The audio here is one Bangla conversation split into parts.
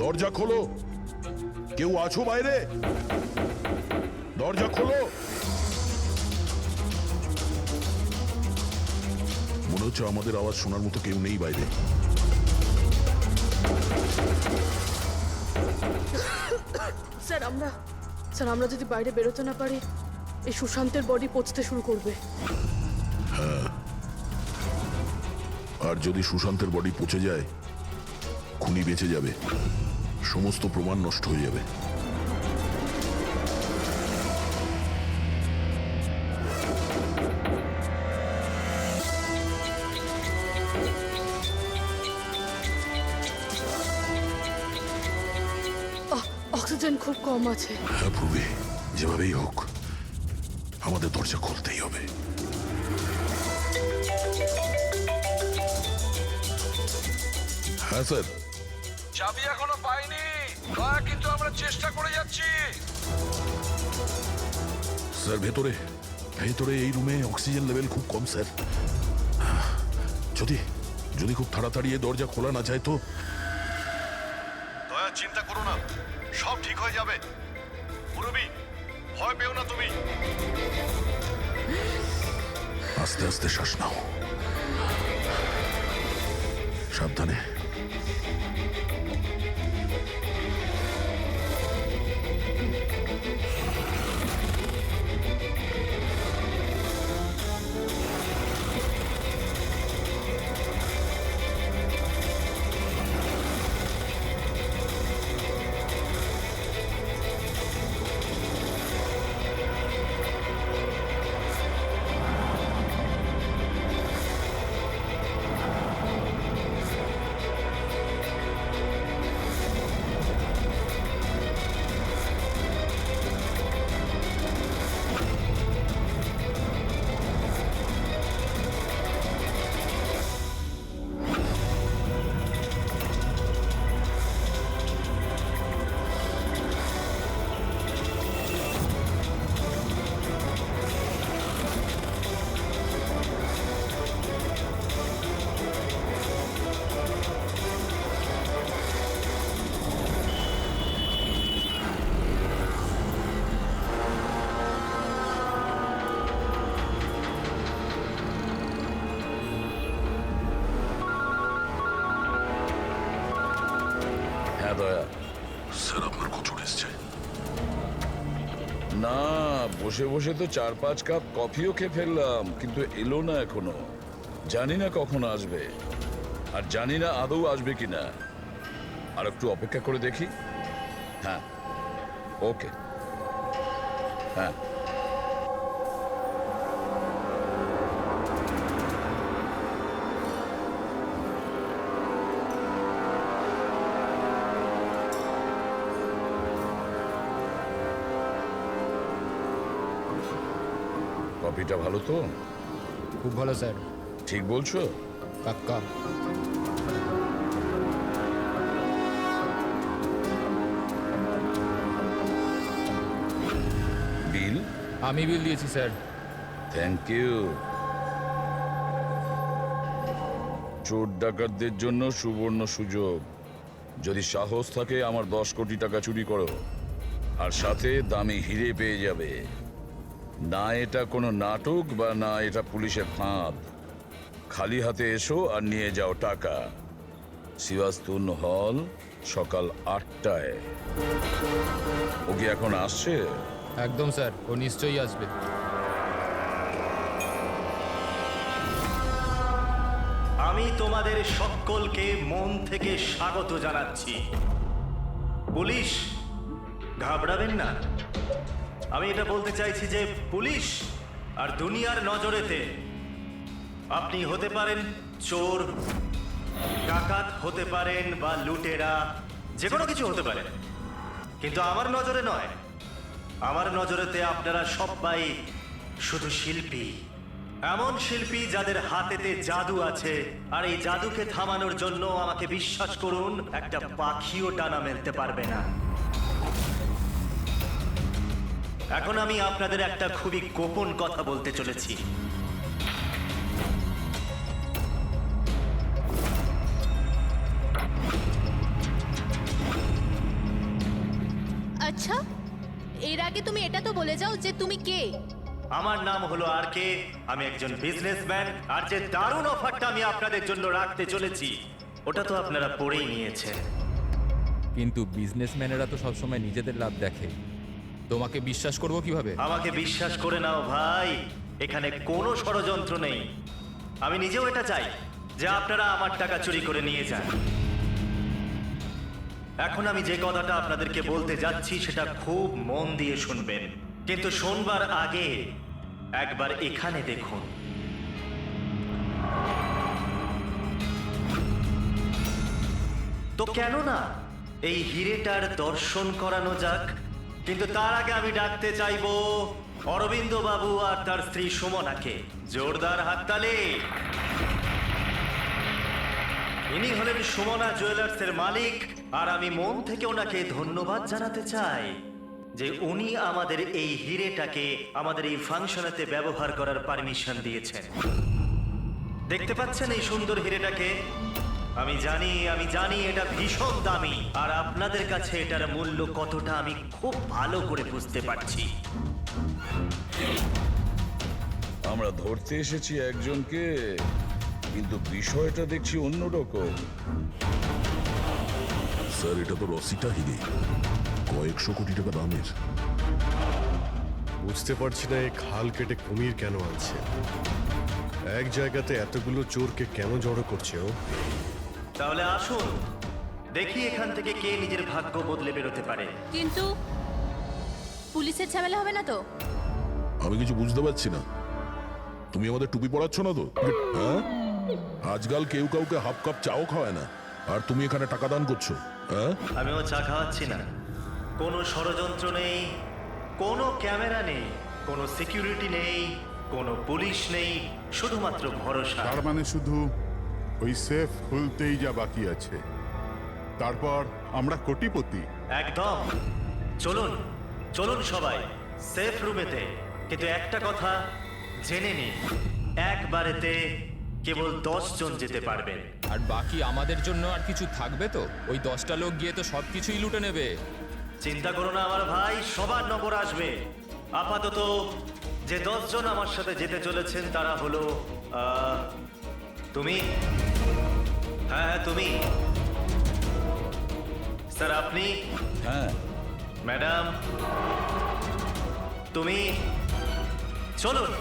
দরজা খোলো। কেউ আছো বাইরে? দরজা খোলো। মনে হচ্ছে আমাদের আওয়াজ শোনার মতো কেউ নেই বাইরে। স্যার আমরা যদি বাইরে বেরোতে না পারি, এই সুশান্তের বডি পচতে শুরু করবে। হ্যাঁ, আর যদি সুশান্তের বডি পচে যায়, খুনি বেঁচে যাবে, সমস্ত প্রমাণ নষ্ট হয়ে যাবে। অক্সিজেন খুব কম আছে। হ্যাঁ প্রবি, যেভাবেই হোক আমাদের দরজা খুলতেই হবে। হ্যাঁ স্যার। চাবি এখনো পাইনি, কিন্তু আমরা চেষ্টা করে যাচ্ছি। স্যার ভেতরে ভেতরে এই রুমে অক্সিজেন লেভেল খুব কম স্যার। যদি যদি খুব তাড়াতাড়ি এই দরজা খোলা না যায় তো। দয়া চিন্তা করো না, সব ঠিক হয়ে যাবে। মুরবি, ভয় পেও না তুমি। আস্তে আস্তে শ্বাস নাও, সাবধানে। হ্যাঁ দয়া। স্যার আপনার কচুর এসছে। না, বসে বসে তো 4-5 কাপ কফিও খেয়ে ফেললাম, কিন্তু এলো না এখনো। জানি না কখন আসবে, আর জানি না আদৌ আসবে কিনা। আর একটু অপেক্ষা করে দেখি। হ্যাঁ, ওকে। হ্যাঁ, কফিটা ভালো তো? খুব ভালো স্যার। ঠিক বলছো? পাক্কা। বিল? আমি বিল দিয়েছি স্যার। Thank you. চোর ডাকাতদের জন্য সুবর্ণ সুযোগ। যদি সাহস থাকে আমার 10 কোটি টাকা চুরি করো, আর সাথে দামি হিরে পেয়ে যাবে। না এটা কোনো নাটক, বা না এটা পুলিশের ফাঁদ। খালি হাতে এসো আর নিয়ে যাও টাকা। সিবাস্তুন হল, সকাল 8টায়। ও কি এখন আসছে? একদম স্যার, ও নিশ্চয়ই আসবে। আমি তোমাদের সকলকে মন থেকে স্বাগত জানাচ্ছি। পুলিশ, ঘাবড়াবেন না। আমি এটা বলতে চাইছি যে পুলিশ আর দুনিয়ার নজরেতে আপনি হতে পারেন চোর, ডাকাত হতে পারেন, বা লুটেরা, যে কোনো কিছু হতে পারে, কিন্তু আমার নজরে নয়। আমার নজরেতে আপনারা সবাই শুধু শিল্পী। এমন শিল্পী যাদের হাতেতে জাদু আছে, আর এই জাদুকে থামানোর জন্য আমাকে বিশ্বাস করুন, একটা পাখিও ডানা মেলতে পারবে না। এখন আমি আপনাদের একটা খুবই গোপন কথা বলতে চলেছি। আচ্ছা, এর আগে তুমি এটা তো বলে যাও যে তুমি কে। আমার নাম হলো আর কে, আমি একজন বিজনেসম্যান, আর যে দারুণ অফারটা আমি আপনাদের জন্য রাখতে চলেছি ওটা তো আপনারা পড়েই নিয়েছেন। কিন্তু বিজনেসম্যানেরা তো সবসময় নিজেদের লাভ দেখে, তোমাকে বিশ্বাস করবো কিভাবে? আমাকে বিশ্বাস করে নাও ভাই, এখানে কোনো ষড়যন্ত্র নেই। আমি নিজেও এটা চাই যে আপনারা আমার টাকা চুরি করে নিয়ে যান। এখন আমি যে কথাটা আপনাদেরকে বলতে যাচ্ছি সেটা খুব মন দিয়ে শুনবেন, কিন্তু শোনবার আগে একবার এখানে দেখুন। তো কেন না এই হিরেটার দর্শন করানো যাক, কিন্তু তার আগে আমি ডাকতে চাইবো অরবিন্দ বাবু আর তার স্ত্রী সুমনাকে। জোরদার হাততালি। ইনি হলেন সুমনা জুয়েলার্সের মালিক, আর আমি মন থেকে ওনাকে ধন্যবাদ জানাতে চাই যে উনি আমাদের এই হিরেটাকে আমাদের এই ফাংশনেতে ব্যবহার করার পারমিশন দিয়েছেন। দেখতে পাচ্ছেন এই সুন্দর হিরেটাকে? আমি জানি এটা ভীষণ দামি, আর আপনাদের কাছে এটার মূল্য কতটা আমি খুব ভালো করে বুঝতে পারছি। আমরা ধরতে এসেছি একজনকে, কিন্তু বিষয়টা দেখছি অন্যরকম। স্যার, এটা তো রসিটা হিরে, কয়েকশো কোটি টাকা দামের। বুঝতে পারছি না এই খাল কেটে কুমির কেন আনছে, এক জায়গাতে এতগুলো চোরকে কেন জড়ো করছে ও? তাহলে আসুন দেখি এখান থেকে কে নিজের ভাগ্য বদলে বেরোতে পারে। কিন্তু পুলিশের ঝামেলা হবে না তো? আমি কিছু বুঝতে পারছি না। তুমি আমাদের টুপি পড়াচ্ছ না তো? হ্যাঁ, আজকাল কেউ কাউকে হাফ কাপ চাও খাওয়ায় না, আর তুমি এখানে টাকা দান করছো? হ্যাঁ, আমিও চা খাওয়াচ্ছি না। কোনো ষড়যন্ত্র নেই, কোনো ক্যামেরা নেই, কোনো সিকিউরিটি নেই, কোনো পুলিশ নেই, শুধুমাত্র ভরসা। তার মানে শুধু ওই সেফ খুলতেই যা বাকি আছে, তারপর আমরা কোটিপতি। একদম। চলুন চলুন সবাই সেফ রুমেতে। কিন্তু একটা কথা জেনে নিন, একবারেতে কেবল 10 জন যেতে পারবেন। আর বাকি আমাদের জন্য আর কিছু থাকবে তো? ওই 10টা লোক গিয়ে তো সব কিছুই লুটে নেবে। চিন্তা করো না আমার ভাই, সবার নম্বর আসবে। আপাতত যে 10 জন আমার সাথে যেতে চলেছেন তারা হলো তুমি, হ্যাঁ তুমি, স্যার আপনি, হ্যাঁ, ম্যাডাম তুমি। চলুন।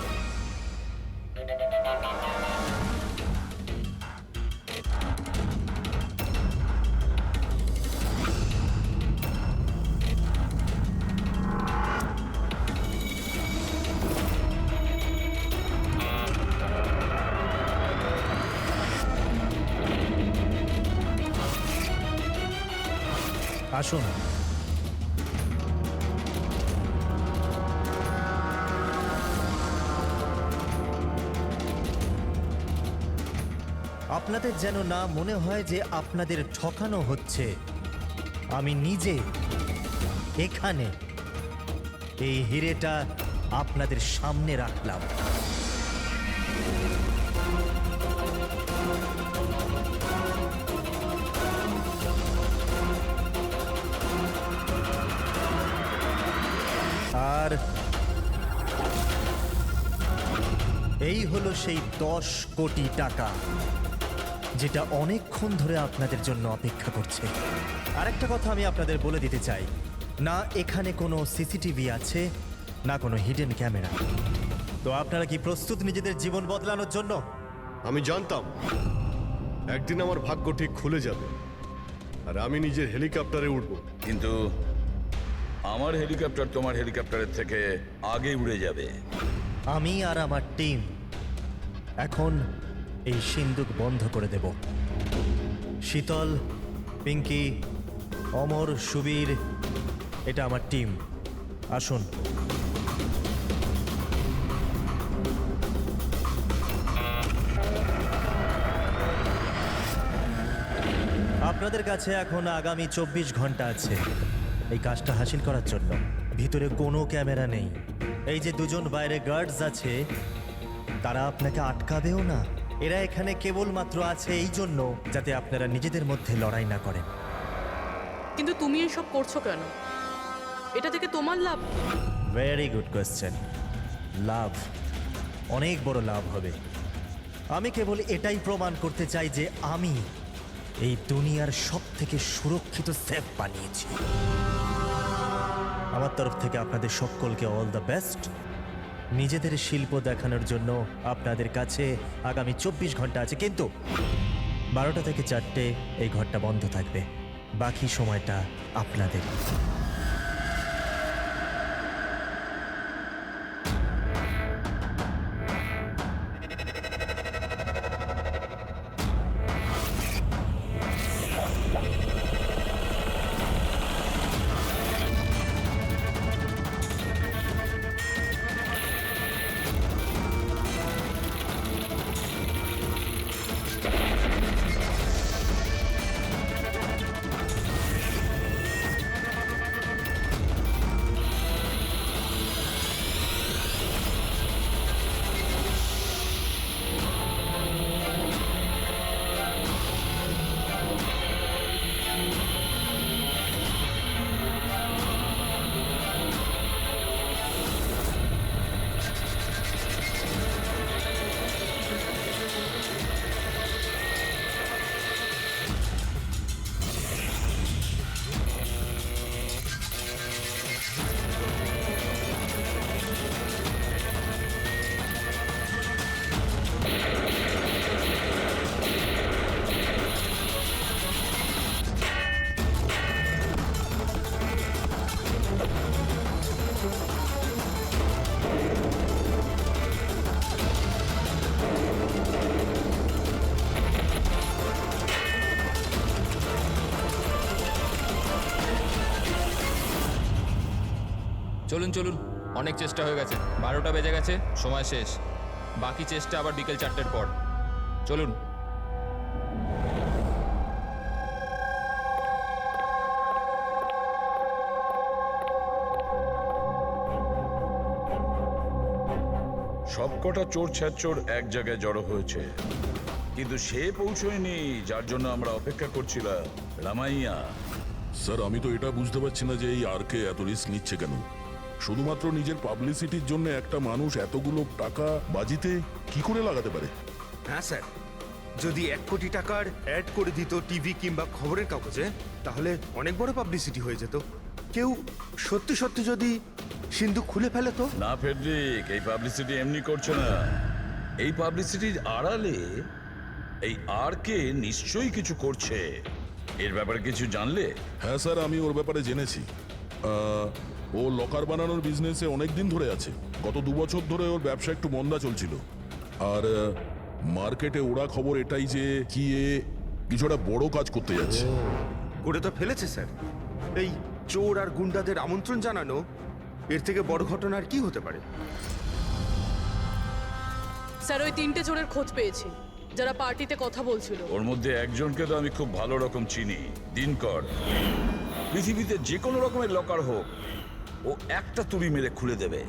আসুন। আপনাদের যেন না মনে হয় যে আপনাদের ঠকানো হচ্ছে। আমি নিজে এখানে এই হিরেটা আপনাদের সামনে রাখলাম। আর এই হলো সেই 10 কোটি টাকা যেটা অনেকক্ষণ ধরে আপনাদের জন্য অপেক্ষা করছে। আরেকটা কথা আমি আপনাদের বলে দিতে চাই, না এখানে কোনো সিসিটিভি আছে, না কোনো হিডেন ক্যামেরা। তো আপনারা কি প্রস্তুত নিজেদের জীবন বদলানোর জন্য? আমি জানতাম একদিন আমার ভাগ্য ঠিক খুলে যাবে, আর আমি নিজের হেলিকপ্টারে উঠবো। কিন্তু আমার হেলিকপ্টার তোমার হেলিকপ্টারের থেকে আগে উড়ে যাবে। আমি আর আমার টিম এখন এই সিন্দুক বন্ধ করে দেব। শীতল, পিঙ্কি, অমর, সুবীর, এটা আমার টিম। আসুন। আপনাদের কাছে এখন আগামী 24 ঘন্টা আছে এই কাজটা হাসিল করার জন্য। ভিতরে কোনো ক্যামেরা নেই। এই যে দুজন বাইরে গার্ডস আছে, তারা আপনাকে আটকাবেও না। এরা এখানে কেবলমাত্র আছে এই জন্য যাতে আপনারা নিজেদের মধ্যে লড়াই না করেন। কিন্তু তুমি এসব করছো কেন? এটা থেকে তোমার লাভ? Very good question. লাভ, অনেক বড় লাভ হবে। আমি কেবল এটাই প্রমাণ করতে চাই যে আমি এই দুনিয়ার সব থেকে সুরক্ষিত সেফ বানিয়েছি। আমার তরফ থেকে আপনাদের সকলকে অল দ্য বেস্ট। নিজেদের শিল্প দেখানোর জন্য আপনাদের কাছে আগামী 24 ঘন্টা আছে, কিন্তু 12টা থেকে 4টে এই ঘরটা বন্ধ থাকবে। বাকি সময়টা আপনাদের। চলুন চলুন, অনেক চেষ্টা হয়ে গেছে। 12টা বেজে গেছে, সময় শেষ। বাকি চেষ্টা আবার বিকেল 4টের পর। চলুন। সবকটা চোর ছ্যাচোর এক জায়গায় জড়ো হয়েছে, কিন্তু সে পৌঁছয়নি যার জন্য আমরা অপেক্ষা করছিলাম। রামাইয়া। স্যার, আমি তো এটা বুঝতে পারছি না যে এই আরকে এত রিস্ক নিচ্ছে কেন। শুধুমাত্র নিজের পাবলিসিটির জন্য একটা মানুষ এতগুলো টাকা বাজিতে কি করে লাগাতে পারে? হ্যাঁ স্যার, যদি 1 কোটি টাকার অ্যাড করে দিত টিভি কিংবা খবরের কাগজে, তাহলে অনেক বড় পাবলিসিটি হয়ে যেত। কেউ সত্যি সত্যি যদি সিন্ধুক খুলে ফেলে তো? না ফেডরিক, এই পাবলিসিটি এমনি করছে না। এই পাবলিসিটির আড়ালে এই আর কে নিশ্চয়ই কিছু করছে। এর ব্যাপারে কিছু জানলে? হ্যাঁ স্যার, আমি ওর ব্যাপারে জেনেছি। ও লকার বানানোর বিজনেসে অনেক দিন ধরে আছে। গত 2 বছর ধরে ওর ব্যবসা একটু মন্দা চলছিল। আর মার্কেটে ওরা খবর এটাই যে কি এ কিছুটা বড় কাজ করতে যাচ্ছে। করে তো ফেলেছে স্যার। এই চোর আর গুন্ডাদের আমন্ত্রণ জানানো, এর থেকে বড় ঘটনা আর কি হতে পারে? স্যার, ওই 3টে চোরের খোঁজ পেয়েছি যারা পার্টিতে কথা বলছিল। ওর মধ্যে একজনকে তো আমি খুব ভালো রকম চিনি, দিনকর। পৃথিবীতে যে কোনো রকমের লকার হোক, ও একটা তুড়ি মেরে খুলে দেবে।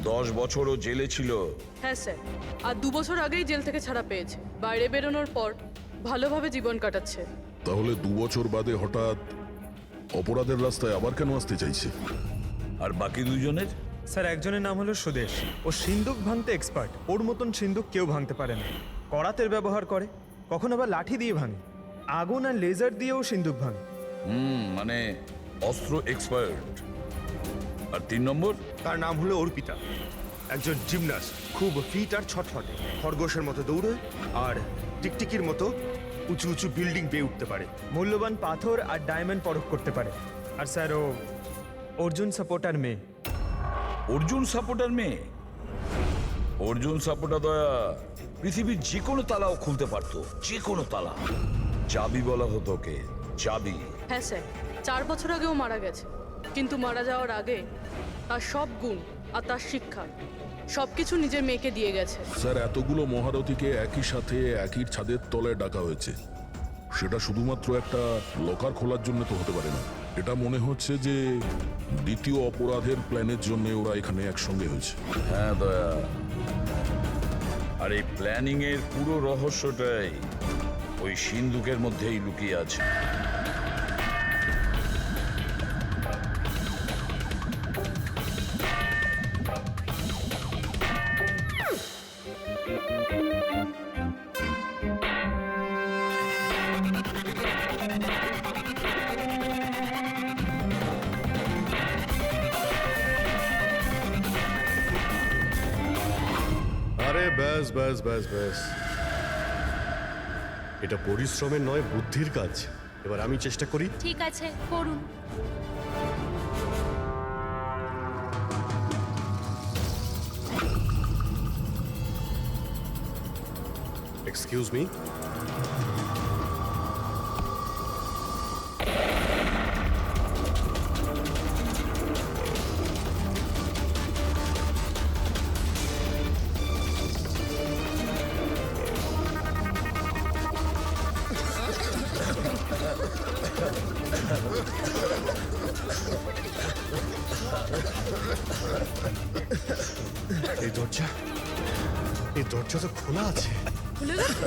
10 বছরও জেলে ছিল। হ্যাঁ স্যার, আর 2 বছর আগেই জেল থেকে ছাড়া পেয়েছে। বাইরে বেরোনোর পর ভালোভাবে জীবন কাটাচ্ছে। তাহলে 2 বছর বাদে হঠাৎ অপরাধের রাস্তায় আবার কেন আসতে চাইছে? আর বাকি দুজনের? স্যার, একজনের নাম হলো সুদেশ। ও সিন্দুক ভাঙতে এক্সপার্ট। ওর মতন সিন্দুক কেউ ভাঙতে পারে না। করাতের ব্যবহার করে, কখন আবার লাঠি দিয়ে ভাঙে, আগুন আর লেজার দিয়েও সিন্দুক ভাঙে। মানে অস্ত্র এক্সপার্ট। আর 3 নম্বর? তার নাম হলো অর্পিতা, একজন জিমনাস্ট। খুব ফিট আর ছটফটে, খরগোশের মতো দৌড়ে আর টিকটিকির মতো উঁচু উঁচু বিল্ডিং বেয়ে উঠতে পারে। মূল্যবান পাথর আর ডায়মন্ড পরখ করতে পারে। আর স্যার, ও অর্জুন সাপোর্টার মেয়ে। অর্জুন সাপোর্টার মেয়ে? অর্জুন সাপোর্টার দয়া পৃথিবীর যে কোনো তালাও খুলতে পারতো, যে কোনো তালা। চাবি বলা হতো ওকে, চাবি। হ্যাঁ স্যার, 4 বছর আগেও মারা গেছে। কিন্তু মারা যাওয়ার আগে তার সব গুণ আর তার শিক্ষা সবকিছু নিজের মেয়েকে দিয়ে গেছে। স্যার, এতগুলো মহারথীকে একই সাথে একই ছাদের তলায় ডাকা হয়েছে, সেটা শুধুমাত্র একটা লকার খোলার জন্য তো হতে পারে না। এটা মনে হচ্ছে যে দ্বিতীয় অপরাধের প্ল্যানের জন্য ওরা এখানে একসঙ্গে হয়েছে। হ্যাঁ দয়া, আর এই প্ল্যানিং এর পুরো রহস্যটাই ওই সিন্ধুকের মধ্যেই লুকিয়ে আছে। ব্যাস ব্যাস ব্যাস ব্যাস, এটা পরিশ্রমের নয়, বুদ্ধির কাজ। এবার আমি চেষ্টা করি। ঠিক আছে, করুন। এক্সকিউজ মি, এই দরজা তো খোলা আছে। খুলে গেছে?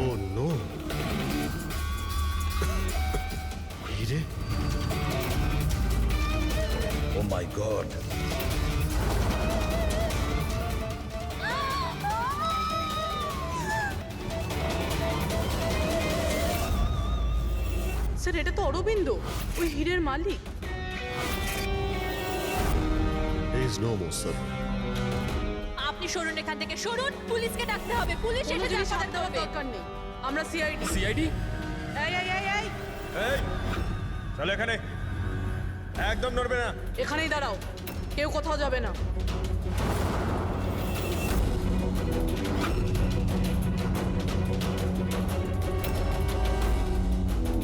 ও নো, হিরে, ও মাই গড, স্যার, এটা তো অরবিন্দ, ওই হীরের মালিক। Is no more sir. আপনি সরুন এখান থেকে, সরুন। পুলিশকে ডাকতে হবে, পুলিশ কোনো এসে জিনিস যা হাত করার দেওয়ার করবে। দরকার নেই, আমরা সিআইডি। সিআইডি? এই এই এই এই, এই চলো এখানে, একদম নড়বে না। এখানেই দাঁড়াও, কেউ কোথাও যাবে না।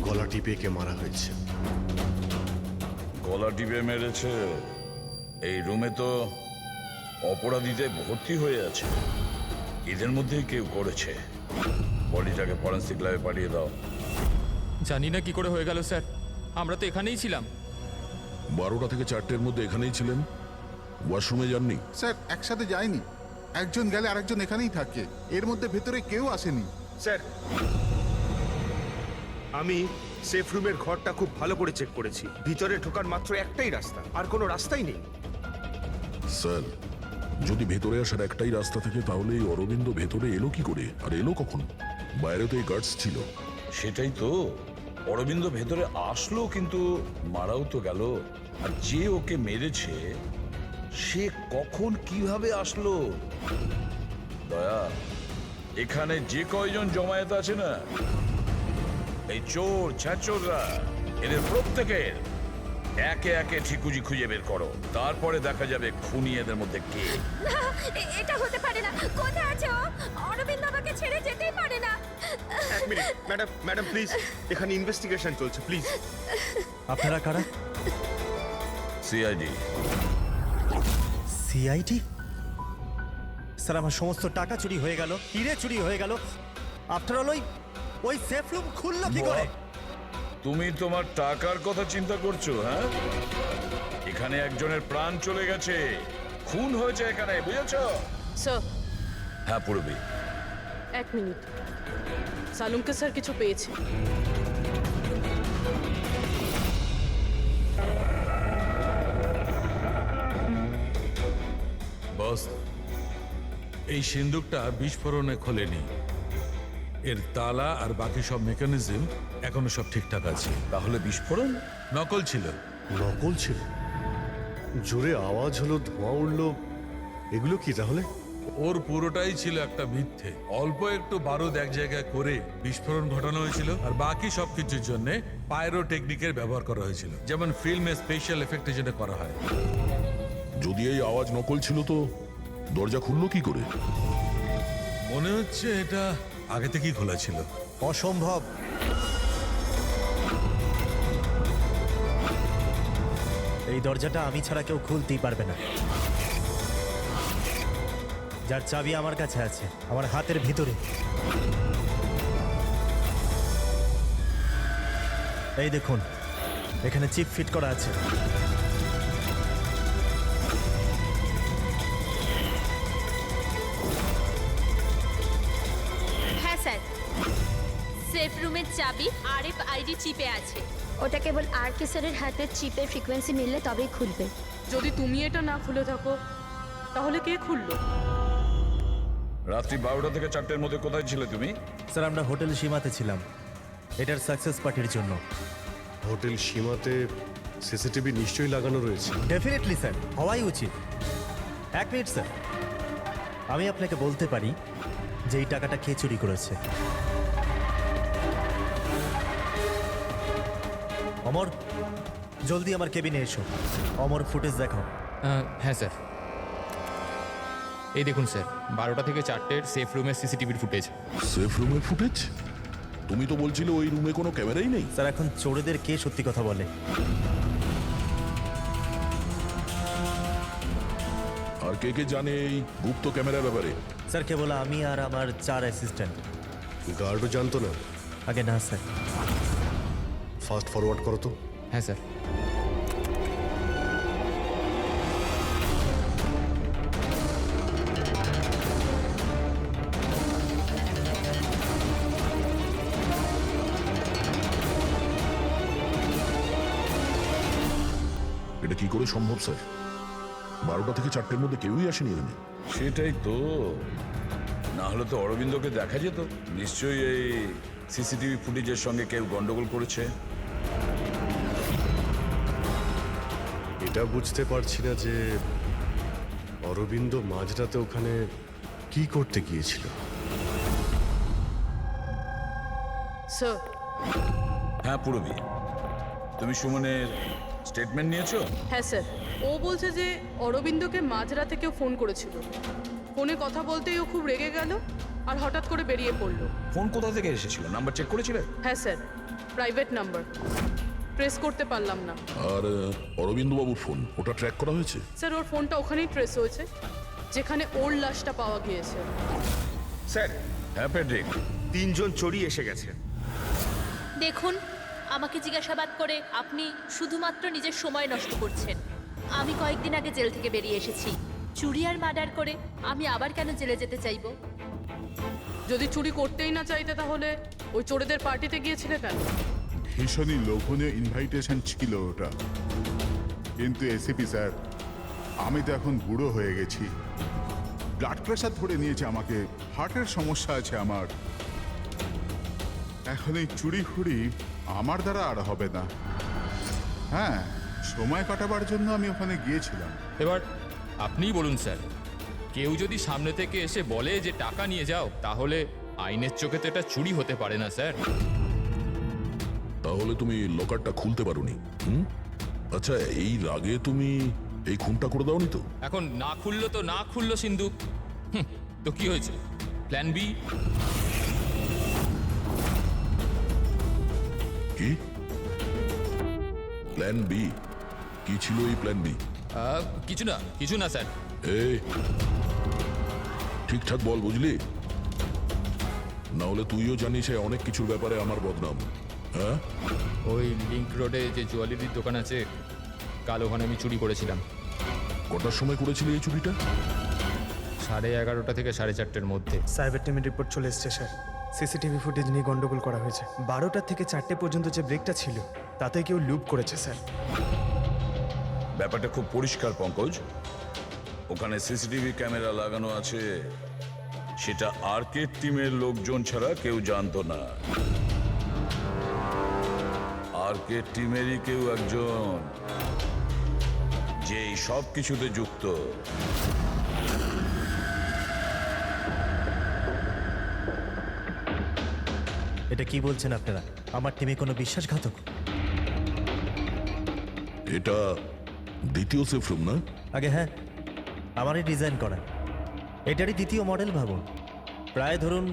গলা টিপে কে মারা হয়েছে? গলা টিপে মেরেছে। এই রুমে তো অপরাধীদের ভর্তি হয়ে আছে, এদের মধ্যেই কেউ করেছে। বডিটাকে ফরেন্সিক ল্যাবে পাঠিয়ে দাও। জানি না কি করে হয়ে গেল স্যার, আমরা তো এখানেই ছিলাম। 12টা থেকে 4টের মধ্যে এখানেই ছিলেন, ওয়াশরুমে যাননি? স্যার একসাথে যায়নি, একজন গেলে আরেকজন এখানেই থাকে, এর মধ্যে ভেতরে কেউ আসেনি। স্যার, আমি সেফ রুমের ঘরটা খুব ভালো করে চেক করেছি। ভিতরে ঢোকার মাত্র একটাই রাস্তা, আর কোনো রাস্তাই নেই। স্যার, যদি ভেতরে আসার একটাই রাস্তা থাকে তাহলে এই অরবিন্দ ভেতরে এলো কি করে, আর এলো কখন? বাইরে তো এই গার্ডস ছিল। সেটাই তো, অরবিন্দ ভেতরে আসলো কিন্তু মারাও তো গেল। আর যে ওকে মেরেছে সে কখন কিভাবে আসলো? দয়া, এখানে যে কয়জন জমায়েত আছে না, এই চোর ছ্যাচোররা, এদের প্রত্যেকের একে একে ঠিকুজি খুঁজে বের করো, তারপরে দেখা যাবে খুনি এদের মধ্যে কে। এটা হতে পারে না। কোথায় আছে ও? অরবিন্দ আমাকে ছেড়ে যেতেই পারে না। এক মিনিট, ম্যাডাম ম্যাডাম প্লিজ, এখানে ইনভেস্টিগেশন চলছে, প্লিজ। আপনারা কারা? সিআইডি। সিআইডি? স্যার, আমার সমস্ত টাকা চুরি হয়ে গেল, হিরে চুরি হয়ে গেল। আফটার অল ওই সেফ রুম খুললো কি করে? তুমি তোমার টাকার কথা চিন্তা করছো? হ্যাঁ, এখানে একজনের প্রাণ চলে গেছে, খুন হয়েছে এখানে, বুঝেছো? স্যার, হ্যাঁ পূর্বী, 1 মিনিট। সালুমকে স্যার কিছু পেয়েছে। বস, এই সিন্দুকটা বিস্ফোরণে খোলেনি, এর তালা আর বাকি সব মেকানিজম এখনো সব ঠিকঠাক আছে। তাহলে বিস্ফোরণ নকল ছিল। নকল ছিল? জোরে আওয়াজ হলো, ধোঁয়া উঠলো, এগুলো কি তাহলে? ওর পুরোটাই ছিল একটা মিথ্যে। অল্প একটু বারুদ এক জায়গায় করে বিস্ফোরণ ঘটানো হয়েছিল, আর বাকি সবকিছুর জন্য পাইরো টেকনিকের ব্যবহার করা হয়েছিল, যেমন ফিল্মে স্পেশাল এফেক্টের জন্য করা হয়। যদি এই আওয়াজ নকল ছিল তো দরজা খুললো কি করে? মনে হচ্ছে এটা আগে থেকেই খোলা ছিল। অসম্ভব। এই দরজাটা আমি ছাড়া কেউ খুলতেই পারবে না। যার চাবি আমার কাছে আছে, আমার হাতের ভিতরে। এই দেখুন, এখানে চিপ ফিট করা আছে। হ্যাঁ স্যার, সেফ রুমের চাবি RFID চিপে আছে। ওটা কেবল RK স্যারের হাতের চিপের ফ্রিকোয়েন্সি মিললে তবেই খুলবে। যদি তুমি এটা না খুলে থাকো তাহলে কে খুললো? রাত্রি 12টা থেকে 4টের মধ্যে কোথায় ছিলে তুমি? স্যার, আমরা হোটেল সীমাতে ছিলাম, এটার সাকসেস পার্টির জন্য। হোটেল সীমাতে সিসিটিভি নিশ্চয়ই লাগানো রয়েছে। ডেফিনেটলি স্যার, হওয়াই উচিত। 1 মিনিট স্যার, আমি আপনাকে বলতে পারি যে এই টাকাটা কে চুরি করেছে। অমর, জলদি আমার কেবিনে এসো। অমর, ফুটেজ দেখাও। হ্যাঁ স্যার, এই দেখুন স্যার, 12টা থেকে 4টের সেফ রুমের সিসিটিভির ফুটেজ। সেফ রুমের ফুটেজ? তুমি তো বলছিলে ওই রুমে কোনো ক্যামেরাই নেই। স্যার, এখন চোরেদের কে সত্যি কথা বলে? আর কে কে জানে এই গুপ্ত ক্যামেরার ব্যাপারে? স্যার, কেবল আমি আর আমার 4 অ্যাসিস্ট্যান্ট। গার্ডও জানতো না? আগে না স্যার। ফাস্ট ফরওয়ার্ড করো তো। হ্যাঁ স্যার। এটা কি করে সম্ভব স্যার? 12টা থেকে 4টের মধ্যে কেউই আসেনি এখানে। সেটাই তো, না হলে তো অরবিন্দকে দেখা যেত। নিশ্চয়ই এই সিসিটিভি ফুটেজের সঙ্গে কেউ গন্ডগোল করেছে। এটা বুঝতে পারছি না যে অরবিন্দ মাঝরাতে ওখানে কি করতে গিয়েছিল। স্যার, হ্যাঁ পুরবি, তুমি সুমনের স্টেটমেন্ট নিয়েছো? হ্যাঁ স্যার, ও বলছে যে অরবিন্দকে মাঝরাতে কেউ ফোন করেছিল। ফোনে কথা বলতেই ও খুব রেগে গেল আর হঠাৎ করে বেরিয়ে পড়লো। ফোন কোথা থেকে এসেছিল? নাম্বার চেক করেছিলে? হ্যাঁ স্যার, প্রাইভেট নাম্বার, ট্রেস করতে পারলাম না। আর অরবিন্দ বাবুর ফোন, ওটা ট্র্যাক করা হয়েছে? স্যার, ওর ফোনটা ওখানেই ট্রেস হয়েছে যেখানে ওর লাশটা পাওয়া গিয়েছে। স্যার, হ্যাঁ প্যাট্রিক। 3 জন চোরি এসে গেছে। দেখুন, আমাকে জিজ্ঞাসাবাদ করে আপনি শুধুমাত্র নিজের সময় নষ্ট করছেন। আমি কয়েকদিন আগে জেল থেকে বেরিয়ে এসেছি। চুরি আর মার্ডার করে আমি আবার কেন জেলে যেতে চাইবো? যদি চুরি করতেই না চাইতে তাহলে ওই চোরেদের পার্টিতে গিয়েছিলে কেন? ভীষণই লোভনীয় ইনভাইটেশন ছিল ওটা, কিন্তু এসিপি স্যার, আমি তো এখন বুড়ো হয়ে গেছি। ব্লাড প্রেশার ধরে নিয়েছে আমাকে, হার্টের সমস্যা আছে আমার। এখন এই চুরি ফুরি আমার দ্বারা আর হবে না। হ্যাঁ, সময় কাটাবার জন্য আমি ওখানে গিয়েছিলাম। এবার আপনিই বলুন স্যার, কেউ যদি সামনে থেকে এসে বলে যে টাকা নিয়ে যাও, তাহলে আইনের চোখে তো এটা চুরি হতে পারে না স্যার। তাহলে তুমি লকারটা খুলতে পারোনি? আচ্ছা, এই রাগে তুমি এই খুনটা করে দাওনি তো? এখন না খুললো তো না খুললো সিন্ধুক, তো কি হয়েছে? Plan B? কি প্ল্যান বি? কি ছিল এই প্ল্যান বি? কিছু না স্যার। এই ঠিকঠাক বল, বুঝলি? না হলে তুইও জানিস অনেক কিছুর ব্যাপারে আমার বদনাম। হ্যাঁ, ওই লিংক রোডে যে জুয়েলারির দোকান আছে, কাল ওখানে আমি চুরি করেছিলাম। কটার সময় করেছিলি এই চুরিটা? 11:30 থেকে 4:30-এর মধ্যে। সাইবার টিমের রিপোর্ট চলে এসছে স্যার। সিসিটিভি ফুটেজ নিয়ে গন্ডগোল করা হয়েছে। 12টা থেকে 4টে পর্যন্ত যে ব্রেকটা ছিল তাতে কেউ লুপ করেছে স্যার। ব্যাপারটা খুব পরিষ্কার পঙ্কজ। ওখানে সিসিটিভি ক্যামেরা লাগানো আছে, সেটা আর্কেড টিমের লোকজন ছাড়া কেউ জানতো না। আর্কেড টিমেরই কেউ একজন যে এই সব কিছুতে যুক্ত। এটা কি বলছেন আপনারা? আমার টিমে কোনো বিশ্বাসঘাতক? এটা দ্বিতীয় সেফ রুম না? আগে হ্যাঁ, আমারই ডিজাইন করা। এটারই দ্বিতীয় মডেল ভাবুন। প্রায় ধরুন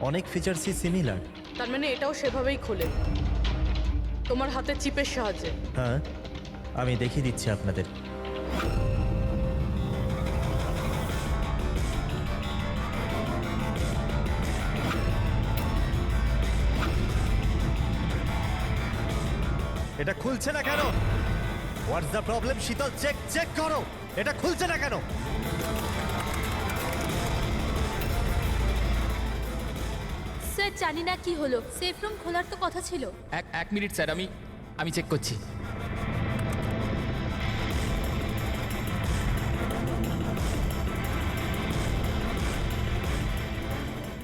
অনেক ফিচার্সই সিমিলার। তার মানে এটাও সেভাবেই খোলে, তোমার হাতের চিপের সাহায্যে? হ্যাঁ, আমি দেখিয়ে দিচ্ছি আপনাদের। এটা খুলছে না কেন? What's the problem? শীতল, চেক করো, এটা খুলছে না কেন? স্যার, জানি না কি হলো। সেফ রুম খোলার তো কথা ছিল। এক মিনিট স্যার, আমি চেক করছি।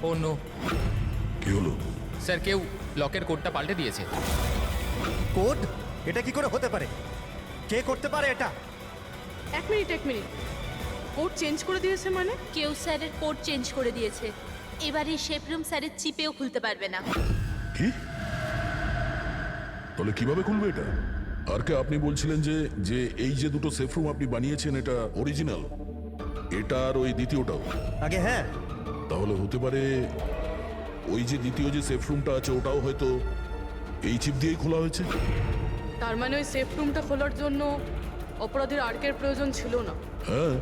ও নো। কি হলো? স্যার, কেউ লকের কোডটা পাল্টে দিয়েছে। কোড? এটা কি করে হতে পারে? কে করতে পারে এটা? এক মিনিট কোড চেঞ্জ করে দিয়েছে মানে? কেউ স্যারের কোড চেঞ্জ করে দিয়েছে। এবারে শেফ রুম স্যারের চিপেও খুলতে পারবে না। কি? তাহলে কিভাবে খুলবে এটা? আর কে আপনি বলছিলেন যে যে এই যে দুটো সেফ রুম আপনি বানিয়েছেন এটা অরিজিনাল, এটা আর ওই দ্বিতীয়টাও? আগে হ্যাঁ। তাহলে হতে পারে ওই যে দ্বিতীয় যে সেফ রুমটা আছে ওটাও হয়তো এই চিপ দিয়েই খোলা হয়েছে। তার মানে ওই সেফ রুমটা খোলার জন্য অপরাধীর আর্কের প্রয়োজন ছিল না। হ্যাঁ,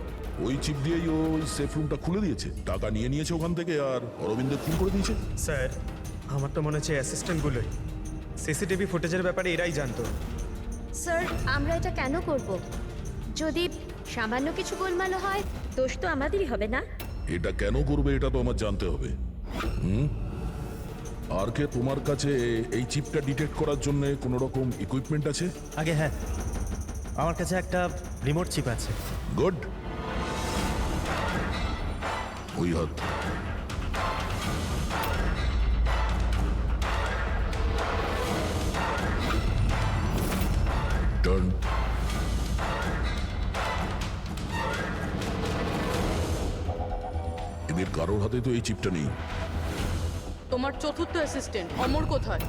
ওই চিপ দিয়েই ও ওই সেফ রুমটা খুলে দিয়েছে, টাকা নিয়ে নিয়েছে ওখান থেকে আর অরবিন্দের খুন করে দিয়েছে। স্যার আমার তো মনে হচ্ছে অ্যাসিস্ট্যান্টগুলোই সিসিটিভি ফুটেজের ব্যাপারে এরাই জানতো। স্যার আমরা এটা কেন করব? যদি সামান্য কিছু গোলমাল হয় দোষ তো আমাদেরই হবে না? এটা কেন করবে এটা তো আমার জানতে হবে। আর কে তোমার কাছে এই চিপটা ডিটেক্ট করার জন্য কোনো রকম ইকুইপমেন্ট আছে? আগে হ্যাঁ, আমার কাছে একটা রিমোট চিপ আছে। গুড। ওই হাত। টার্ন। এদের কারোর হাতে তো এই চিপটা নেই। তোমার চতুর্থ অ্যাসিস্ট্যান্ট অমর কোথায়?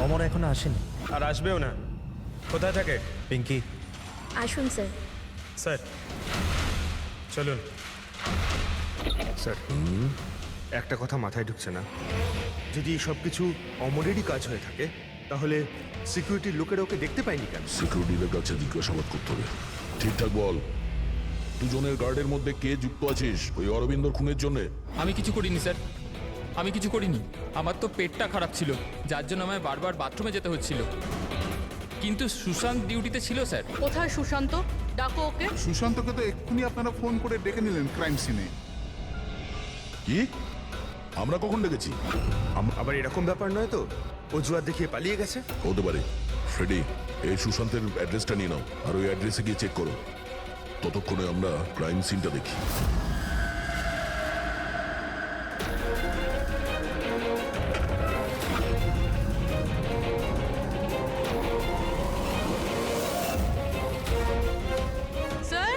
অমর এখনো আসেনি। আর আসবেও না। কোথায় থাকে? পিঙ্কি। আসুন স্যার। স্যার চলুন। স্যার একটা কথা মাথায় ঢুকছে না, যদি সব কিছু অমরেরই কাজ হয়ে থাকে তাহলে সিকিউরিটির লোকেরা ওকে দেখতে পায়নি কেন? সিকিউরিটিদের কাছে জিজ্ঞাসাবাদ করতে হবে। ঠিকঠাক বল, দুজনের গার্ডের মধ্যে কে যুক্ত আছিস ওই অরবিন্দর খুনের জন্য? আমি কিছু করিনি স্যার, আমি কিছু করিনি। আমার তো পেটটা খারাপ ছিল, যার জন্য আমায় বারবার বাথরুমে যেতে হচ্ছিল। কিন্তু সুশান্ত ডিউটিতে ছিল স্যার। কোথায় সুশান্ত? ডাকো ওকে। সুশান্তকে তো এক্ষুনি আপনারা ফোন করে ডেকে নিলেন ক্রাইম সিনে। কি? আমরা কখন ডেকেছি? আবার এরকম ব্যাপার নয় তো অজুহাত দেখিয়ে পালিয়ে গেছে? হতে পারে। ফ্রেডি, এই সুশান্তের অ্যাড্রেসটা নিয়ে নাও আর ওই অ্যাড্রেসে গিয়ে চেক করো। ততক্ষণে আমরা ক্রাইম সিনটা দেখি। স্যার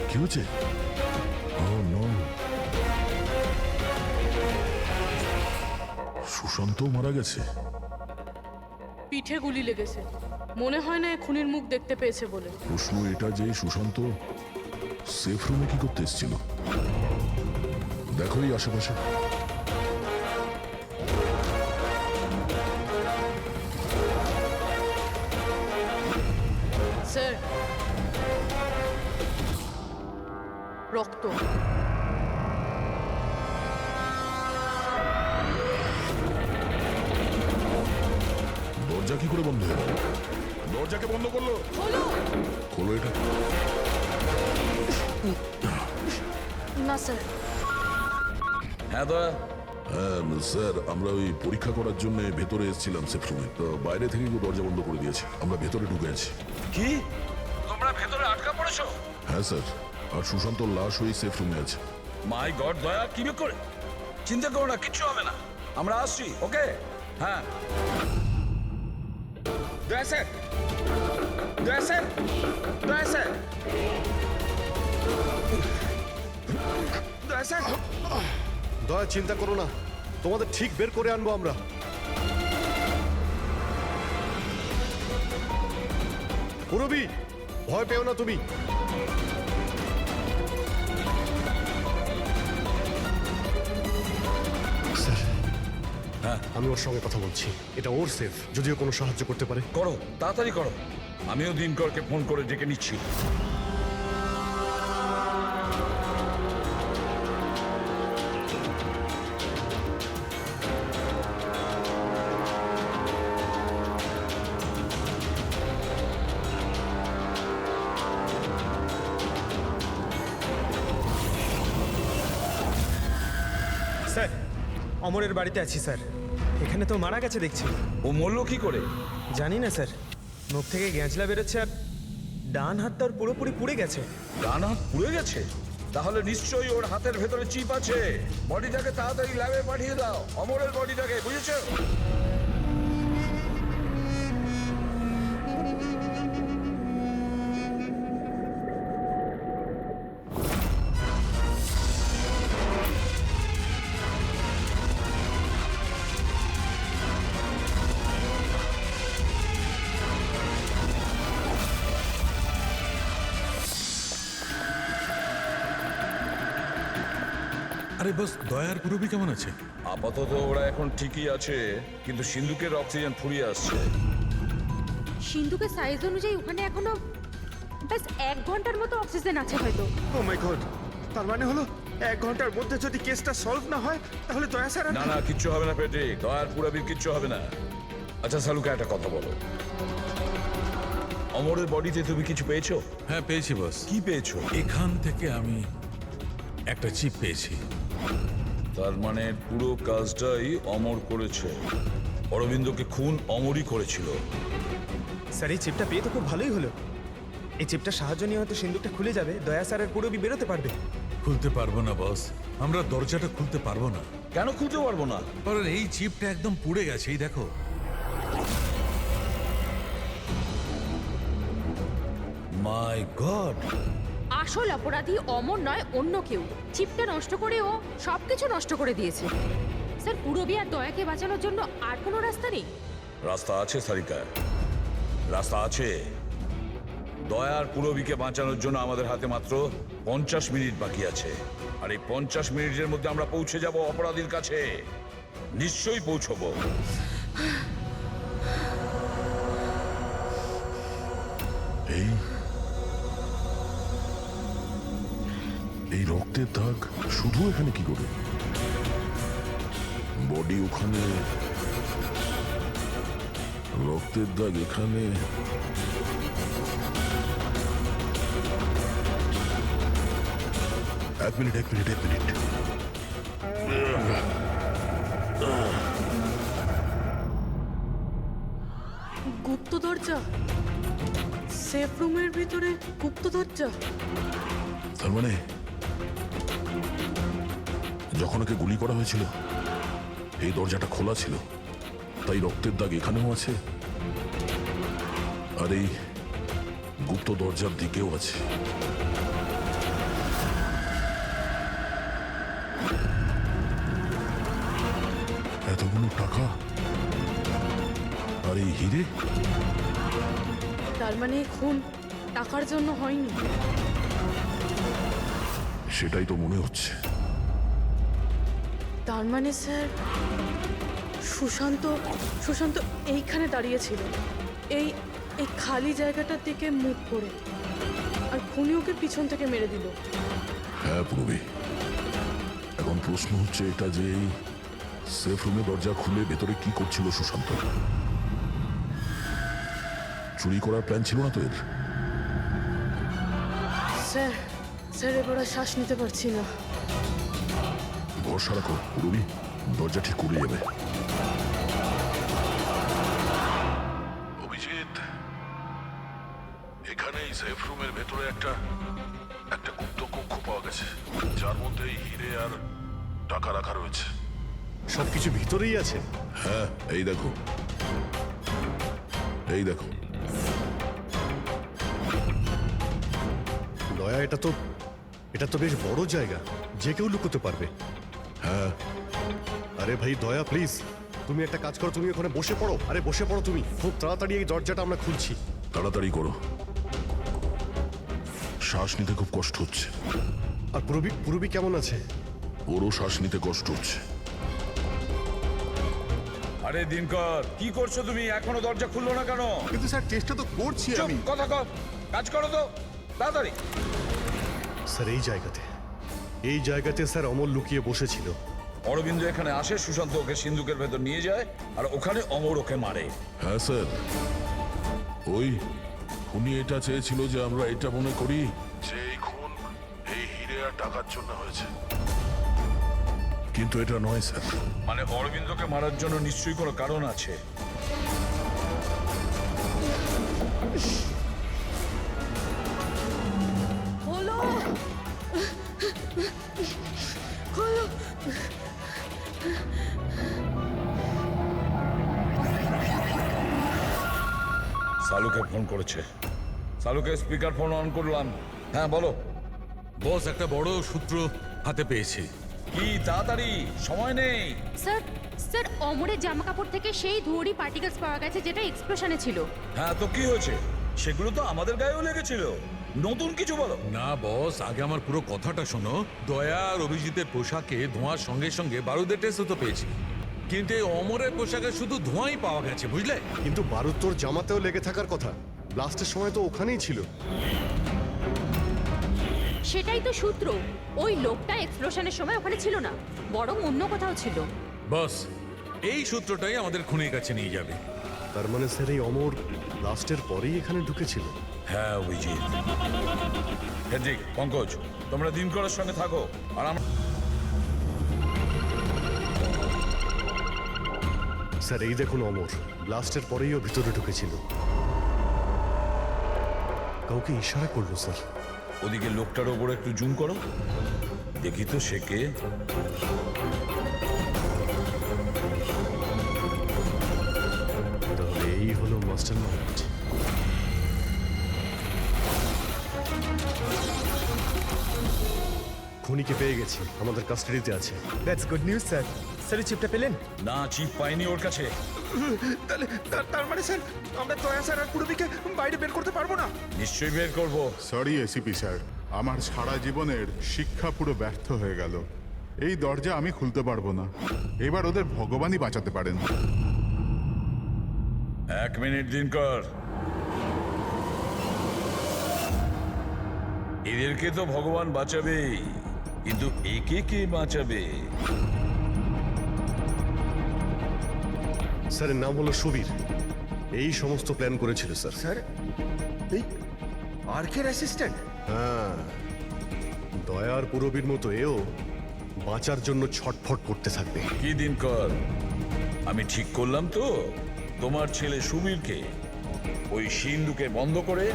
কি হচ্ছে? Oh, no. সুশান্ত মারা গেছে। পিঠে গুলি লেগেছে, মনে হয় না এ খুনির মুখ দেখতে পেয়েছে বলে। প্রশ্ন এটা যে সুশান্ত সেফ রুমে কি করতে এসেছিল? দেখো এই আশেপাশে। স্যার রক্ত। দরজা কি করে বন্ধ হলো? দরজাকে বন্ধ করলো? হলো খোলো এটা। না স্যার। হ্যাঁ দয়া। হ্যাঁ স্যার, আমরা ওই পরীক্ষা করার জন্য ভেতরে এসেছিলাম সেফ রুমে, তো বাইরে থেকে কেউ দরজা বন্ধ করে দিয়েছে, আমরা ভেতরে ঢুকে আছি। কি তোমরা ভেতরে আটকা পড়েছো? হ্যাঁ স্যার, আর সুশান্তর লাশ ওই সেফ রুমে আছে। মাই গড দয়া, কি করে? চিন্তা করো না, কিচ্ছু হবে না, আমরা আসছি। ওকে হ্যাঁ। দয়া স্যার, দয়া স্যার, দয়া স্যার, দয়া স্যার। দয়া চিন্তা করো না, তোমাদের ঠিক বের করে আনবো আমরা। পুরবি, ভয় পেও না তুমি। স্যার, আমি ওর সঙ্গে কথা বলছি, এটা ওর সেফ, যদিও কোনো সাহায্য করতে পারে। করো, তাড়াতাড়ি করো। আমিও দিনকরকে ফোন করে ডেকে নিচ্ছি। স্যার অমরের বাড়িতে আছি স্যার। এখানে তো মারা গেছে দেখছি। ও মরল কি করে? জানি না স্যার, মুখ থেকে গ্যাঁচলা বেরোচ্ছে আর ডান হাতটা ওর পুরোপুরি পুড়ে গেছে। ডান হাত পুড়ে গেছে? তাহলে নিশ্চয়ই ওর হাতের ভেতরে চিপ আছে। বডিটাকে তাড়াতাড়ি ল্যাবে পাঠিয়ে দাও, অমরের বডিটাকে, বুঝেছো? আরে বস, দয়ার পুরবি কেমন আছে? আপাতত ওরা এখন ঠিকই আছে, কিন্তু সিন্ধুকের অক্সিজেন ফুরিয়ে আসছে। সিন্ধুকের সাইজ অনুযায়ী ওখানে এখনো ব্যাস 1 ঘন্টার মতো অক্সিজেন আছে হয়তো। ও মাই গড, তার মানে হলো 1 ঘন্টার মধ্যে যদি কেসটা সলভ না হয় তাহলে দয়া স্যার না না, কিচ্ছু হবে না পেট্রিক, দয়ার পুরবির কিচ্ছু হবে না। আচ্ছা সালুকা, একটা কথা বলো, অমরের বডিতে তুমি কিছু পেয়েছো? হ্যাঁ পেয়েছি বস। কি পেয়েছো? এখান থেকে আমি একটা চিপ পেয়েছি। তার মানে পুরো কাজটাই অমর করেছে। অরবিন্দকে খুন অমরই করেছিল। স্যার এই চিপটা পেয়ে তো খুব ভালোই হলো। এই চিপটা সাহায্য নিয়ে হয়তো সিন্ধুকটা খুলে যাবে, দয়া স্যারের পুরবি বেরোতে পারবে। খুলতে পারবো না বস, আমরা দরজাটা খুলতে পারবো না। কেন খুলতে পারবো না? কারণ এই চিপটা একদম পুড়ে গেছে, এই দেখো। মাই গড, আসল অপরাধী অমর নয়, অন্য কেউ। চিপটা নষ্ট করে ও সবকিছু নষ্ট করে দিয়েছে। স্যার পুরবি আর দয়াকে বাঁচানোর জন্য আর কোনো রাস্তা নেই? রাস্তা আছে সারিকা, রাস্তা আছে। দয়ার পুরবিকে বাঁচানোর জন্য আমাদের হাতে মাত্র 50 মিনিট বাকি আছে। আর এই 50 মিনিটের মধ্যে আমরা পৌঁছে যাব অপরাধীর কাছে। নিশ্চয়ই পৌঁছবো। এই রক্তের দাগ শুধু এখানে কি করে? বডি ওখানে, রক্তের দাগ এখানে। এক মিনিট। গুপ্ত দরজা, সেফ রুমের ভিতরে গুপ্ত দরজা। তার মানে যখন ওকে গুলি করা হয়েছিল এই দরজাটা খোলা ছিল, তাই রক্তের দাগ এখানেও আছে আর এই গুপ্ত দরজার দিকেও আছে। এতগুলো টাকা আর এই হিরে, তার মানে খুন টাকার জন্য হয়নি। সেটাই তো মনে হচ্ছে। তার মানে স্যার সুশান্ত এইখানে দাঁড়িয়েছিল, এই এই খালি জায়গাটার দিকে মুখ করে, আর খুনি ওকে পিছন থেকে মেরে দিল। হ্যাঁ পূর্বী, এখন প্রশ্ন হচ্ছে এটা যে এই সেফ রুমে দরজা খুলে ভেতরে কি করছিল সুশান্ত? চুরি করার প্ল্যান ছিল না তো এর? স্যার এবার আর শ্বাস নিতে পারছি না। ভরসা রাখো পূর্বী, দরজা ঠিক করে যাবে। অভিজিৎ, এখানে এই সেফ রুমের ভেতরে একটা গুপ্ত কক্ষ পাওয়া গেছে, যার মধ্যে এই হিরে আর টাকা রাখা রয়েছে। সবকিছু ভিতরেই আছে? হ্যাঁ, এই দেখো। দয়া, এটা তো বেশ বড় জায়গা, যে কেউ লুকোতে পারবে। হ্যাঁ। আরে ভাই দয়া, প্লিজ তুমি একটা কাজ করো, তুমি ওখানে বসে পড়ো। আরে বসে পড়ো তুমি, খুব তাড়াতাড়ি এই দরজাটা আমরা খুলছি। তাড়াতাড়ি করো, শ্বাস নিতে খুব কষ্ট হচ্ছে। আর পুরবি কেমন আছে? ওরও শ্বাস নিতে কষ্ট হচ্ছে। আরে দিনকর, কি করছো তুমি? এখনো দরজা খুললো না কেন? কিন্তু স্যার চেষ্টা তো করছি চুপ, আমি। কথা কম, কাজ করো তো তাড়াতাড়ি। স্যার এই জায়গাতে স্যার অমর লুকিয়ে বসেছিল। অরবিন্দ এখানে আসে, সুশান্ত ওকে সিন্ধুকের ভেতর নিয়ে যায়, আর ওখানে অমর ওকে মারে। হ্যাঁ স্যার, উনি এটা চেয়েছিল যে আমরা এটা মনে করি যে এই খুন এই হিরে আর টাকার জন্য হয়েছে, কিন্তু এটা নয় স্যার। মানে অরবিন্দকে মারার জন্য নিশ্চয়ই কোনো কারণ আছে। সালুকে ফোন করেছে। সালুকে স্পিকার ফোন অন করলাম। হ্যাঁ বলো। বস, একটা বড় সূত্র হাতে পেয়েছি। কি তাড়াতাড়ি, সময় নেই। স্যার অমরের জামা কাপড় থেকে সেই ধুয়োরই পার্টিকেলস পাওয়া গেছে যেটা এক্সপ্লোশনে ছিল। হ্যাঁ তো কি হয়েছে? সেগুলো তো আমাদের গায়েও লেগেছিল। নতুন কিছু বলো। না বস, আগে আমার পুরো কথাটা শোনো। দয়া আর অভিজিতের পোশাকে ধোঁয়ার সঙ্গে সঙ্গে বারুদের টেস্টও তো পেয়েছি, কিন্তু এই অমরের পোশাকে শুধু ধোঁয়াই পাওয়া গেছে, বুঝলে? কিন্তু বারুদ তোর জামাতেও লেগে থাকার কথা, ব্লাস্টের সময় তো ওখানেই ছিল। সেটাই তো সূত্র। ওই লোকটা এক্সপ্লোশনের সময় ওখানে ছিল না, বরং অন্য কোথাও ছিল। বস, এই সূত্রটাই আমাদের খুনির কাছে নিয়ে যাবে। তার মানে স্যার এই অমর ব্লাস্টের পরেই এখানে ঢুকেছিল। হ্যাঁ অভিজিৎ। হেড্রিক, পঙ্কজ, তোমরা দিনকরের সঙ্গে থাকো আর আমরা স্যার এই দেখুন অমর ব্লাস্টের পরেই ও ভিতরে ঢুকেছিল। কাউকে ইশারা করলো স্যার। ওদিকে লোকটার ওপর একটু জুম করো, দেখি তো সে কে। তাহলে এই হলো মাস্টার মাইন্ড। খুনিকে পেয়ে গেছি, আমাদের কাস্টাডিতে আছে। That's good news sir. Sir চিপটা পেলেন? না, চিপ পাইনি ওর কাছে। তাহলে তার মানে স্যার আমরা দয়া স্যার আর পুরবিকে বাইরে বের করতে পারবো না? নিশ্চয়ই বের করবো। সরি এসিপি স্যার, আমার সারা জীবনের শিক্ষা পুরো ব্যর্থ হয়ে গেল। এই দরজা আমি খুলতে পারবো না। এবার ওদের ভগবানই বাঁচাতে পারেন। 1 মিনিট দিনকর। এদেরকে তো ভগবান বাঁচাবেই, কিন্তু একে কে বাঁচাবে? স্যারের নাম হলো সুবীর, এই সমস্ত প্ল্যান করেছিল স্যার। স্যার এই আর্কের অ্যাসিস্ট্যান্ট? হ্যাঁ, দয়ার পুরবীর মতো এও বাঁচার জন্য ছটফট করতে থাকবে। কি দিনকর, আমি ঠিক করলাম তো? তোমার ছেলে সুবীরকে ওই সিন্ধুকে বন্ধ করে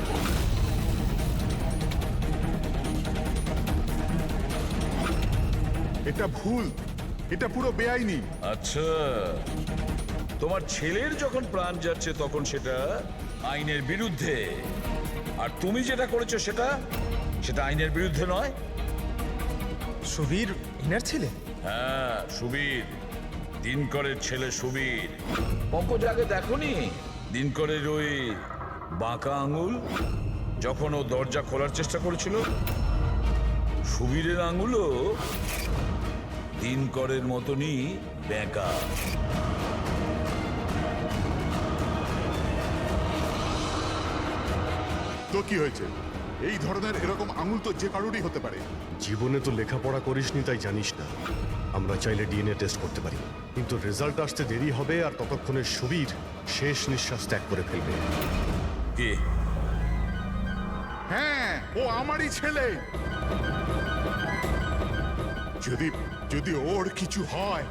এটা ভুল, এটা পুরো বেআইনি। আচ্ছা, তোমার ছেলের যখন প্রাণ যাচ্ছে তখন সেটা আইনের বিরুদ্ধে, আর তুমি যেটা করেছো সেটা আইনের বিরুদ্ধে নয়। সুবীর ইনার ছেলে? হ্যাঁ, সুবীর, দিনকরের ছেলে সুবীর। পঙ্কজ আগে দেখোনি দিনকরের ওই বাঁকা আঙুল যখন ও দরজা খোলার চেষ্টা করেছিল? সুবীরের আঙুলও দিনকরের মতনই বেঁকা। তো কি হয়েছে? এই ধরনের এরকম আঙুল তো যে কারোরই হতে পারে। জীবনে তো লেখাপড়া করিসনি, তাই জানিস না। আমরা চাইলে ডিএনএ টেস্ট করতে পারি, কিন্তু রেজাল্ট আসতে দেরি হবে, আর ততক্ষণে সুবীর শেষ নিঃশ্বাস ত্যাগ করে ফেলবে। কে? হ্যাঁ, ও আমারই ছেলে। যদি ওর কিছু হয়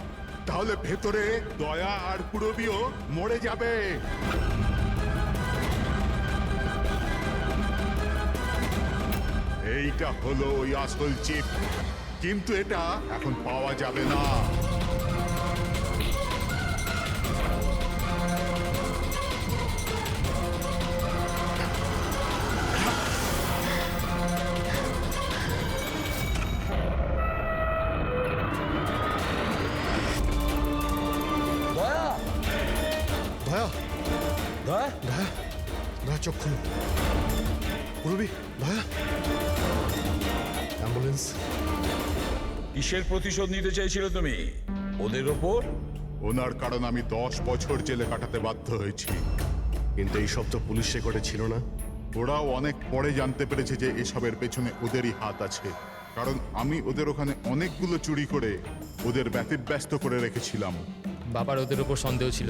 তাহলে ভেতরে দয়া আর পুরবিও মরে যাবে। এইটা হলো ওই আসল চিপ, কিন্তু এটা এখন পাওয়া যাবে না। দয়া, দয়া, দয়া, দয়া, দয়া চোখ খুলো। পুরবি, দয়া, অ্যাম্বুলেন্স। কিসের প্রতিশোধ নিতে চাইছিলে তুমি ওদের ওপর? ওনার কারণ আমি 10 বছর জেলে কাটাতে বাধ্য হয়েছি। কিন্তু এইসব তো পুলিশ রেকর্ডে ছিল না। ওরাও অনেক পরে জানতে পেরেছে যে এসবের পেছনে ওদেরই হাত আছে, কারণ আমি ওদের ওখানে অনেকগুলো চুরি করে ওদের ব্যতিব্যস্ত করে রেখেছিলাম। বাবার ওদের ওপর সন্দেহ ছিল,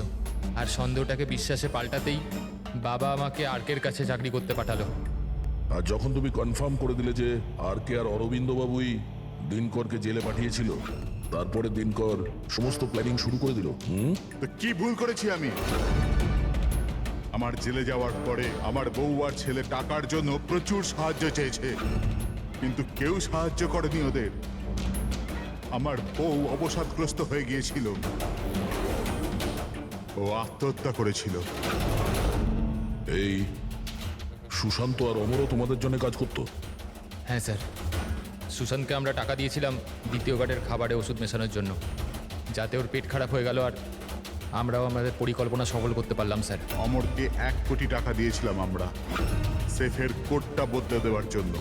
আর সন্দেহটাকে বিশ্বাসে পাল্টাতেই বাবা আমাকে আর্কের কাছে চাকরি করতে পাঠালো। আর যখন তুমি কনফার্ম করে দিলে যে আর কে আর অরবিন্দ বাবুই দিনকরকে জেলে পাঠিয়েছিল, তারপরে দিনকর সমস্ত প্ল্যানিং শুরু করে দিল। তো কি ভুল করেছি আমি? আমার জেলে যাওয়ার পরে আমার বউ আর ছেলে টাকার জন্য প্রচুর সাহায্য চেয়েছে, কিন্তু কেউ সাহায্য করেনি ওদের। আমার বউ অবসাদগ্রস্ত হয়ে গিয়েছিল, ও আত্মহত্যা করেছিল। এই সুশান্ত আর অমরও তোমাদের জন্য কাজ করতো? হ্যাঁ স্যার, সুশান্তকে আমরা টাকা দিয়েছিলাম দ্বিতীয় গার্ডের খাবারে ওষুধ মেশানোর জন্য, যাতে ওর পেট খারাপ হয়ে গেল, আর আমরাও আমাদের পরিকল্পনা সফল করতে পারলাম স্যার। অমরকে 1 কোটি টাকা দিয়েছিলাম আমরা। সেফের কোডটা বদলে দেওয়ার জন্য।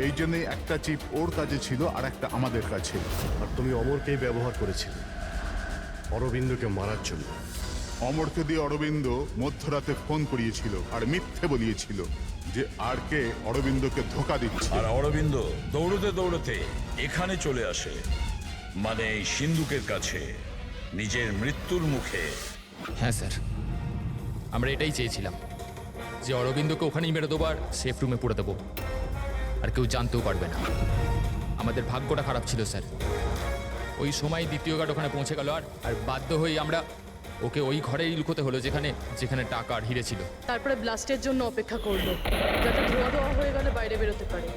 এই জন্যই একটা চিপ ওর কাছে ছিল আর একটা আমাদের কাছে। আর তুমি অমরকেই ব্যবহার করেছিলে অরবিন্দকে মারার জন্য। অমরকে দিয়ে অরবিন্দ মধ্যরাতে ফোন করিয়েছিল আর মিথ্যে বলিয়েছিল যে আর কে অরবিন্দকে ধোকা দিচ্ছে। আর অরবিন্দ দৌড়তে দৌড়তে এখানে চলে আসে, মানে এই সিন্ধুকের কাছে, নিজের মৃত্যুর মুখে। হ্যাঁ স্যার, আমরা এটাই চেয়েছিলাম যে অরবিন্দকে ওখানেই মেরে দেবো আর সেফ রুমে পুরে দেবো, আর কেউ জানতেও পারবে না। আমাদের ভাগ্যটা খারাপ ছিল স্যার, ওই সময় দ্বিতীয় গার্ড ওখানে পৌঁছে গেল আর বাধ্য হয়ে আমরা ওকে ওই ঘরেই লুকোতে হলো যেখানে যেখানে টাকা আর হিরে ছিল। তারপরে ব্লাস্টের জন্য অপেক্ষা করলো, যাতে ধোয়া ধোয়া হয়ে গেলে বাইরে বেরোতে পারে।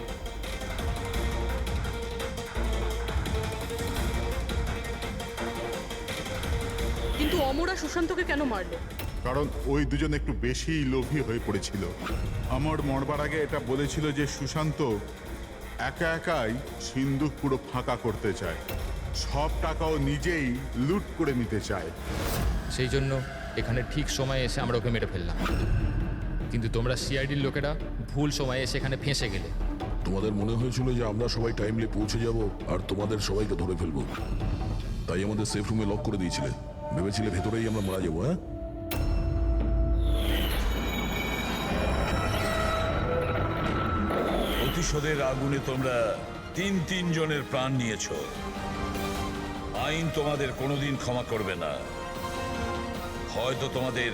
কিন্তু অমর আর সুশান্তকে কেন মারলো? কারণ ওই দুজন একটু বেশি লোভী হয়ে পড়েছিল। অমর মরবার আগে এটা বলেছিল যে সুশান্ত একা একাই সিন্ধুক পুরো ফাঁকা করতে চায়, সব টাকাও নিজেই লুট করে নিতে চায়। সেই জন্য এখানে ঠিক সময়ে এসে আমরা ওকে মেরে ফেললাম, কিন্তু তোমরা সিআইডির লোকেরা ভুল সময়ে এসে এখানে ফেঁসে গেলে। তোমাদের মনে হয়েছিল যে আমরা সবাই টাইমলি পৌঁছে যাব আর তোমাদের সবাইকে ধরে ফেলবো, তাই আমাদের সেফ রুমে লক করে দিয়েছিলে। ভেবেছিলে ভেতরেই আমরা মারা যাবো। হ্যাঁ, প্রতিশোধের আগুনে তোমরা তিন জনের প্রাণ নিয়েছো। আইন তোমাদের কোনোদিন ক্ষমা করবে না। হয়তো তোমাদের